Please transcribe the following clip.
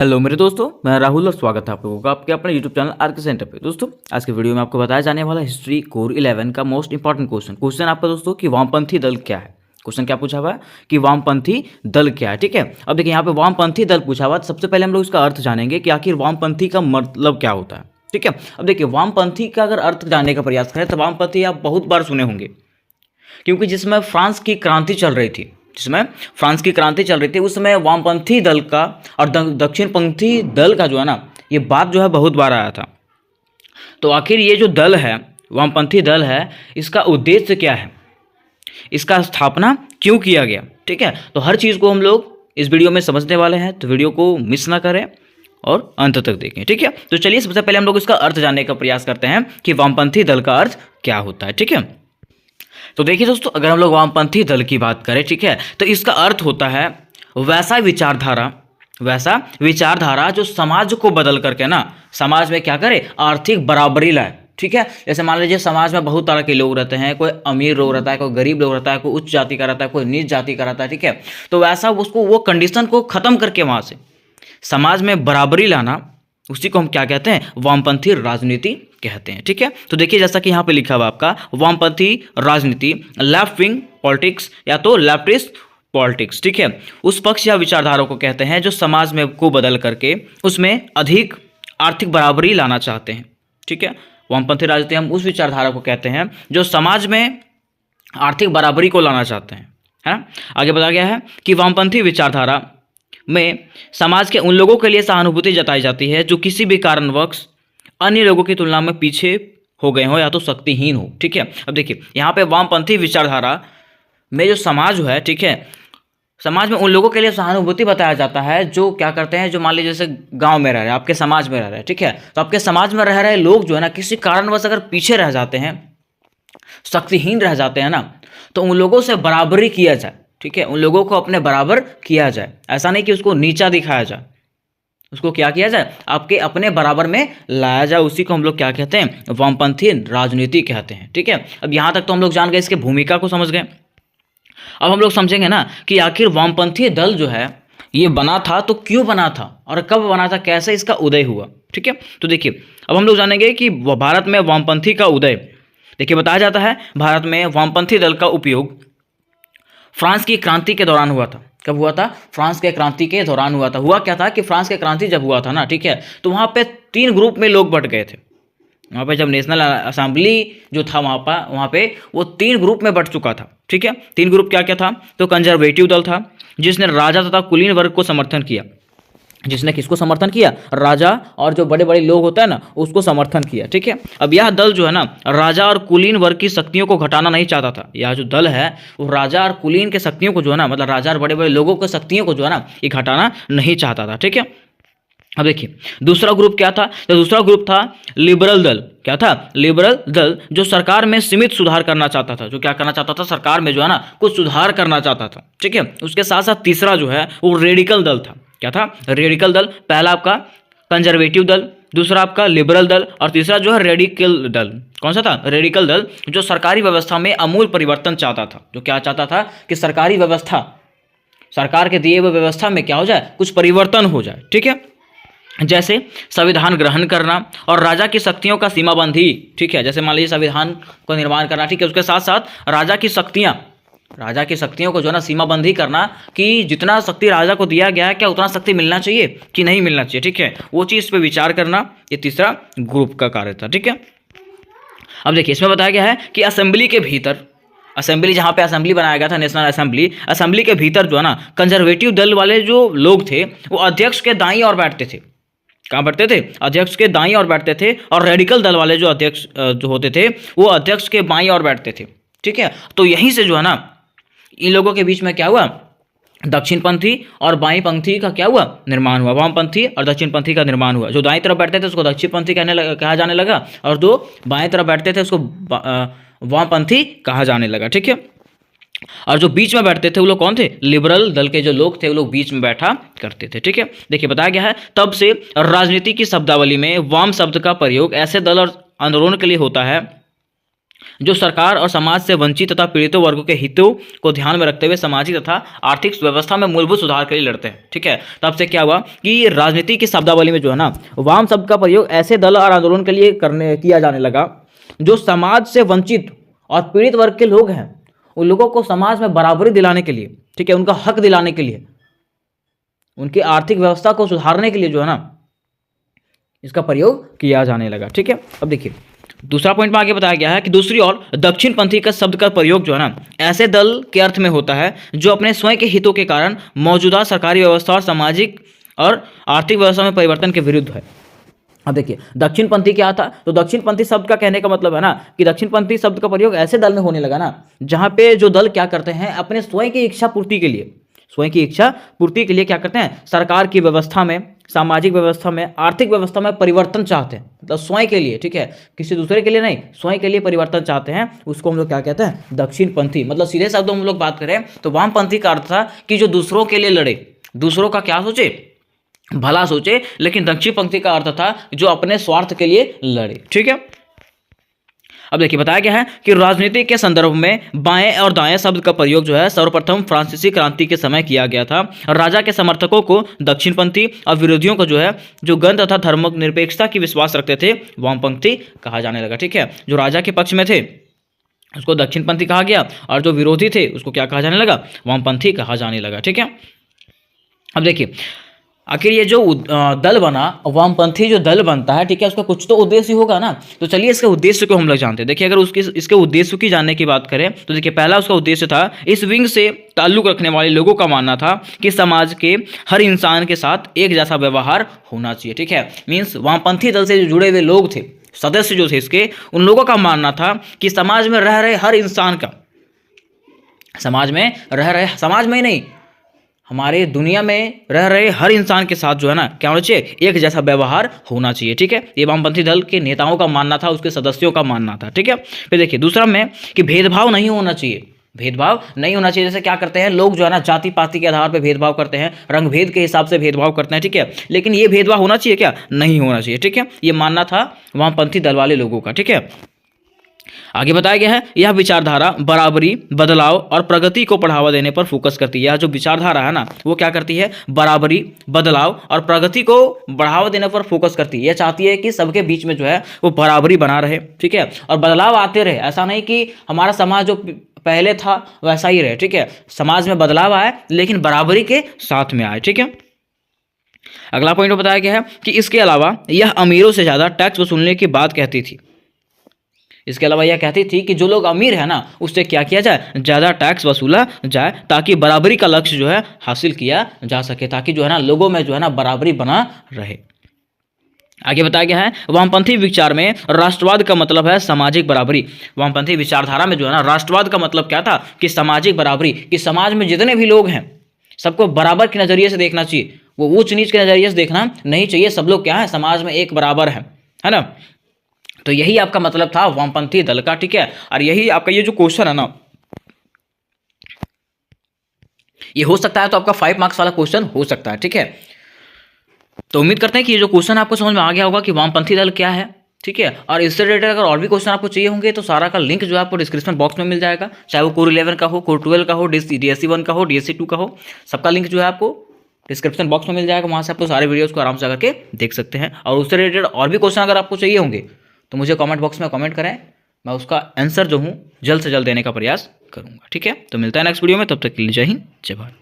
Hello मेरे दोस्तों, मैं राहुल और स्वागत है आप लोगों का आपके अपने यूट्यूब चैनल आरके सेंटर पे। दोस्तों आज के वीडियो में आपको बताया जाने वाला हिस्ट्री कोर 11 का मोस्ट इंपॉर्टेंट क्वेश्चन आपका दोस्तों कि वामपंथी दल क्या है। क्वेश्चन क्या पूछा हुआ है कि वामपंथी दल क्या है। ठीक है, अब देखिए यहाँ पे वामपंथी दल पूछा हुआ है। सबसे पहले हम लोग इसका अर्थ जानेंगे कि आखिर वामपंथी का मतलब क्या होता है। ठीक है, अब देखिए वामपंथी का अगर अर्थ जानने का प्रयास करें तो वामपंथी आप बहुत बार सुने होंगे, क्योंकि जिसमें फ्रांस की क्रांति चल रही थी उस समय वामपंथी दल का और दक्षिणपंथी दल का जो है ना, ये बात जो है बहुत बार आया था। तो आखिर ये जो दल है, वामपंथी दल है, इसका उद्देश्य क्या है, इसका स्थापना क्यों किया गया। ठीक है, तो हर चीज़ को हम लोग इस वीडियो में समझने वाले हैं, तो वीडियो को मिस ना करें और अंत तक देखें। ठीक है, तो चलिए सबसे पहले हम लोग इसका अर्थ जानने का प्रयास करते हैं कि वामपंथी दल का अर्थ क्या होता है। ठीक है, तो देखिए दोस्तों, अगर हम लोग वामपंथी दल की बात करें, ठीक है, तो इसका अर्थ होता है वैसा विचारधारा जो समाज को बदल करके ना, समाज में क्या करे, आर्थिक बराबरी लाए। ठीक है, जैसे मान लीजिए समाज में बहुत तरह के लोग रहते हैं, कोई अमीर लोग रहता है, कोई गरीब लोग रहता है, कोई उच्च जाति का रहता है, कोई नीच जाति का रहता है। ठीक है, तो वैसा उसको वो कंडीशन को खत्म करके वहां से समाज में बराबरी लाना, उसी को हम क्या कहते हैं, वामपंथी राजनीति कहते हैं। ठीक है, तो देखिए जैसा कि यहाँ पे लिखा हुआ आपका वामपंथी राजनीति, लेफ्ट विंग पॉलिटिक्स या तो लेफ्टिस्ट पॉलिटिक्स। ठीक है, उस पक्ष या विचारधारा को कहते हैं जो समाज में को बदल करके उसमें अधिक आर्थिक बराबरी लाना चाहते हैं। ठीक है, वामपंथी राजनीति हम उस विचारधारा को कहते हैं जो समाज में आर्थिक बराबरी को लाना चाहते हैं। है ना, आगे बताया गया है कि वामपंथी विचारधारा में समाज के उन लोगों के लिए सहानुभूति जताई जाती है जो किसी भी कारणवश अन्य लोगों की तुलना में पीछे हो गए हो या तो शक्तिहीन हो। ठीक है, अब देखिए यहाँ पे वामपंथी विचारधारा में जो समाज है, ठीक है, समाज में उन लोगों के लिए सहानुभूति बताया जाता है जो क्या करते हैं, जो मान लीजिए जैसे गांव में रह रहे हैं, आपके समाज में रह रहे हैं। ठीक है, तो आपके समाज में रह रहे लोग जो है ना, किसी कारणवश अगर पीछे रह जाते हैं, शक्तिहीन रह जाते हैं ना, तो उन लोगों से बराबरी किया जाए। ठीक है, उन लोगों को अपने बराबर किया जाए, ऐसा नहीं कि उसको नीचा दिखाया जाए, उसको क्या किया जाए, आपके अपने बराबर में लाया जाए। उसी को हम लोग क्या कहते हैं, वामपंथी राजनीति कहते हैं। ठीक है, अब यहाँ तक तो हम लोग जान गए, इसके भूमिका को समझ गए। अब हम लोग समझेंगे ना कि आखिर वामपंथी दल जो है ये बना था तो क्यों बना था और कब बना था, कैसे इसका उदय हुआ। ठीक है, तो देखिए अब हम लोग जानेंगे कि भारत में वामपंथी का उदय, देखिए बताया जाता है भारत में वामपंथी दल का उपयोग फ्रांस की क्रांति के दौरान हुआ था। कब हुआ था, फ्रांस के क्रांति के दौरान हुआ था। हुआ क्या था कि फ्रांस के क्रांति जब हुआ था ना, ठीक है, तो वहाँ पे 3 ग्रुप में लोग बट गए थे। वहाँ पे जब नेशनल असेंबली जो था वहाँ पे वो 3 ग्रुप में बट चुका था। ठीक है, 3 ग्रुप क्या क्या था, तो कंजर्वेटिव दल था जिसने राजा तथा कुलीन वर्ग को समर्थन किया। जिसने किसको समर्थन किया, राजा और जो बड़े बड़े लोग होता है ना, उसको समर्थन किया। ठीक है, अब यह दल जो है ना, राजा और कुलीन वर्ग की शक्तियों को घटाना नहीं चाहता था। यह जो दल है वो राजा और कुलीन के शक्तियों को जो है ना, मतलब राजा और बड़े बड़े लोगों की शक्तियों को जो है ना, ये घटाना नहीं चाहता था। ठीक है, अब देखिए दूसरा ग्रुप क्या था, तो दूसरा ग्रुप था लिबरल दल। क्या था, लिबरल दल, जो सरकार में सीमित सुधार करना चाहता था, जो क्या करना चाहता था, सरकार में जो है ना कुछ सुधार करना चाहता था। ठीक है, उसके साथ साथ तीसरा जो है वो रेडिकल दल था। क्या था, रेडिकल दल। पहला आपका कंजर्वेटिव दल, दूसरा आपका लिबरल दल और तीसरा जो है रेडिकल दल। कौन सा था, रेडिकल दल, जो सरकारी व्यवस्था में अमूल परिवर्तन चाहता था। जो क्या चाहता था कि सरकारी व्यवस्था, सरकार के दिए हुए व्यवस्था में क्या हो जाए, कुछ परिवर्तन हो जाए। ठीक है, जैसे संविधान ग्रहण करना और राजा की शक्तियों का सीमाबंदी। ठीक है, जैसे मान लीजिए संविधान को निर्माण करना, ठीक है, उसके साथ साथ राजा की शक्तियों को जो है ना सीमाबंदी करना, कि जितना शक्ति राजा को दिया गया है क्या उतना शक्ति मिलना चाहिए कि नहीं मिलना चाहिए। ठीक है, वो चीज़ पे विचार करना, ये तीसरा ग्रुप का कार्य था। ठीक है, अब देखिए इसमें बताया गया है कि असेंबली के भीतर, असेंबली जहाँ पे असेंबली बनाया गया था, नेशनल असेंबली के भीतर जो है ना, कंजर्वेटिव दल वाले जो लोग थे वो अध्यक्ष के दाईं ओर बैठते थे। कहाँ बैठते थे, अध्यक्ष के दाईं ओर बैठते थे, और रेडिकल दल वाले जो अध्यक्ष जो होते थे वो अध्यक्ष के बाईं ओर बैठते थे। ठीक है, तो यहीं से जो है ना इन लोगों के बीच में क्या हुआ, दक्षिणपंथी और बाईं पंथी का क्या हुआ, निर्माण हुआ। वामपंथी और दक्षिणपंथी का निर्माण हुआ। जो दाईं तरफ बैठते थे उसको दक्षिणपंथी कहा जाने लगा, और जो बाएं तरफ बैठते थे उसको वामपंथी कहा जाने लगा। ठीक है, और जो बीच में बैठते थे वो लोग कौन थे, लिबरल दल के जो लोग थे वो लोग बीच में बैठा करते थे। ठीक है, देखिए बताया गया है तब से राजनीति की शब्दावली में वाम शब्द का प्रयोग ऐसे दल और आंदोलन के लिए होता है जो सरकार और समाज से वंचित तथा पीड़ितों वर्गों के हितों को ध्यान में रखते हुए सामाजिक तथा आर्थिक व्यवस्था में मूलभूत सुधार के लिए लड़ते हैं। ठीक है, तब से क्या हुआ कि राजनीति की शब्दावली में जो है ना वाम शब्द का प्रयोग ऐसे दल और आंदोलन के लिए किया जाने लगा जो समाज से वंचित और पीड़ित वर्ग के लोग हैं, उन लोगों को समाज में बराबरी दिलाने के लिए, ठीक है, उनका हक दिलाने के लिए, उनकी आर्थिक व्यवस्था को सुधारने के लिए जो है ना इसका प्रयोग किया जाने लगा। ठीक है, अब देखिए दूसरा पॉइंट में आगे बताया गया है कि दूसरी ओर दक्षिण पंथी का शब्द का प्रयोग जो है ना ऐसे दल के अर्थ में होता है जो अपने स्वयं के हितों के कारण मौजूदा सरकारी व्यवस्था और सामाजिक और आर्थिक व्यवस्था में परिवर्तन के विरुद्ध है। अब देखिए दक्षिण पंथी क्या था, तो दक्षिण पंथी शब्द का कहने का मतलब है ना कि दक्षिण पंथी शब्द का प्रयोग ऐसे दल में होने लगा ना जहां पे जो दल क्या करते हैं अपने स्वयं की इच्छा पूर्ति के लिए, स्वयं की इच्छा पूर्ति के लिए क्या करते हैं, सरकार की व्यवस्था में, सामाजिक व्यवस्था में, आर्थिक व्यवस्था में परिवर्तन चाहते हैं, मतलब स्वयं के लिए, ठीक है, किसी दूसरे के लिए नहीं, स्वयं के लिए परिवर्तन चाहते हैं, उसको हम लोग क्या कहते हैं, दक्षिण पंथी। मतलब सीधे शब्दों में हम लोग बात करें तो वामपंथी का अर्थ था कि जो दूसरों के लिए लड़े, दूसरों का क्या सोचे, भला सोचे, लेकिन दक्षिण पंथी का अर्थ था जो अपने स्वार्थ के लिए लड़े। ठीक है, अब देखिए बताया गया है कि राजनीति के संदर्भ में बाएं और दाएं शब्द का प्रयोग जो है सर्वप्रथम फ्रांसीसी क्रांति के समय किया गया था। राजा के समर्थकों को दक्षिणपंथी और विरोधियों को जो है जो गण तथा धर्मनिरपेक्षता की विश्वास रखते थे वामपंथी कहा जाने लगा। ठीक है, जो राजा के पक्ष में थे उसको दक्षिणपंथी कहा गया और जो विरोधी थे उसको क्या कहा जाने लगा, वामपंथी कहा जाने लगा। ठीक है, अब देखिए आखिर ये जो दल बना, वामपंथी जो दल बनता है, ठीक है, उसका कुछ तो उद्देश्य होगा ना, तो चलिए इसके उद्देश्य को हम लोग जानते हैं। देखिए अगर इसके उद्देश्य की जानने की बात करें तो देखिए पहला उसका उद्देश्य था, इस विंग से ताल्लुक रखने वाले लोगों का मानना था कि समाज के हर इंसान के साथ एक जैसा व्यवहार होना चाहिए। ठीक है, मीन्स वामपंथी दल से जो जुड़े हुए लोग थे, सदस्य जो थे इसके, उन लोगों का मानना था कि समाज में रह रहे हर इंसान का, समाज में रह रहे, समाज में ही नहीं हमारे दुनिया में रह रहे हर इंसान के साथ जो है ना क्या होना चाहिए, एक जैसा व्यवहार होना चाहिए। ठीक है, ये वामपंथी दल के नेताओं का मानना था, उसके सदस्यों का मानना था। ठीक है, फिर देखिए दूसरा में कि भेदभाव नहीं होना चाहिए, भेदभाव नहीं होना चाहिए। जैसे क्या करते हैं लोग जो है ना जाति पाति के आधार पर भेदभाव करते हैं, रंग भेद के हिसाब से भेदभाव करते हैं। ठीक है, लेकिन ये भेदभाव होना चाहिए क्या, नहीं होना चाहिए। ठीक है, ये मानना था वामपंथी दल वाले लोगों का। ठीक है, आगे बताया गया है यह विचारधारा बराबरी, बदलाव और प्रगति को बढ़ावा देने पर फोकस करती है। यह जो विचारधारा है ना वो क्या करती है, बराबरी, बदलाव और प्रगति को बढ़ावा देने पर फोकस करती है। यह चाहती है कि सबके बीच में जो है वो बराबरी बना रहे, ठीक है, और बदलाव आते रहे। ऐसा नहीं कि हमारा समाज जो पहले था वैसा ही रहे। ठीक है, समाज में बदलाव आए लेकिन बराबरी के साथ में आए। ठीक है, अगला पॉइंट बताया गया है कि इसके अलावा यह अमीरों से ज़्यादा टैक्स वसूलने की बात कहती थी। इसके अलावा यह कहती थी कि जो लोग अमीर है ना उससे क्या किया जाए, ज़्यादा टैक्स वसूला जाए ताकि बराबरी का लक्ष्य जो है हासिल किया जा सके, ताकि जो है ना लोगों में जो है ना बराबरी बना रहे। आगे बताया गया है वामपंथी विचार में राष्ट्रवाद का मतलब है सामाजिक बराबरी। वामपंथी विचारधारा में जो है ना राष्ट्रवाद का मतलब क्या था कि सामाजिक बराबरी, कि समाज में जितने भी लोग हैं सबको बराबर के नज़रिए से देखना चाहिए, वो ऊंच नीच के नज़रिए से देखना नहीं चाहिए। सब लोग क्या है, समाज में एक बराबर है ना। तो यही आपका मतलब था वामपंथी दल का। ठीक है, और यही आपका ये जो क्वेश्चन है ना ये हो सकता है तो आपका 5 मार्क्स वाला क्वेश्चन हो सकता है। ठीक है, तो उम्मीद करते हैं कि ये जो क्वेश्चन आपको समझ में आ गया होगा कि वामपंथी दल क्या है। ठीक है, और इससे रिलेटेड अगर और भी क्वेश्चन आपको चाहिए होंगे तो सारा का लिंक जो है आपको डिस्क्रिप्शन बॉक्स में मिल जाएगा, चाहे वो कोर 11 का हो, कोर 12 का हो, DSC 1 का हो, DSC 2 का हो, सबका लिंक जो है आपको डिस्क्रिप्शन बॉक्स में मिल जाएगा। वहाँ से आपको सारे वीडियोज़ को आराम से करके देख सकते हैं। और उससे रिलेटेड और भी क्वेश्चन अगर आपको चाहिए होंगे तो मुझे कमेंट बॉक्स में कमेंट करें, मैं उसका आंसर जो हूँ जल्द से जल्द देने का प्रयास करूँगा। ठीक है, तो मिलता है नेक्स्ट वीडियो में, तब तक के लिए जय हिंद, जय भारत।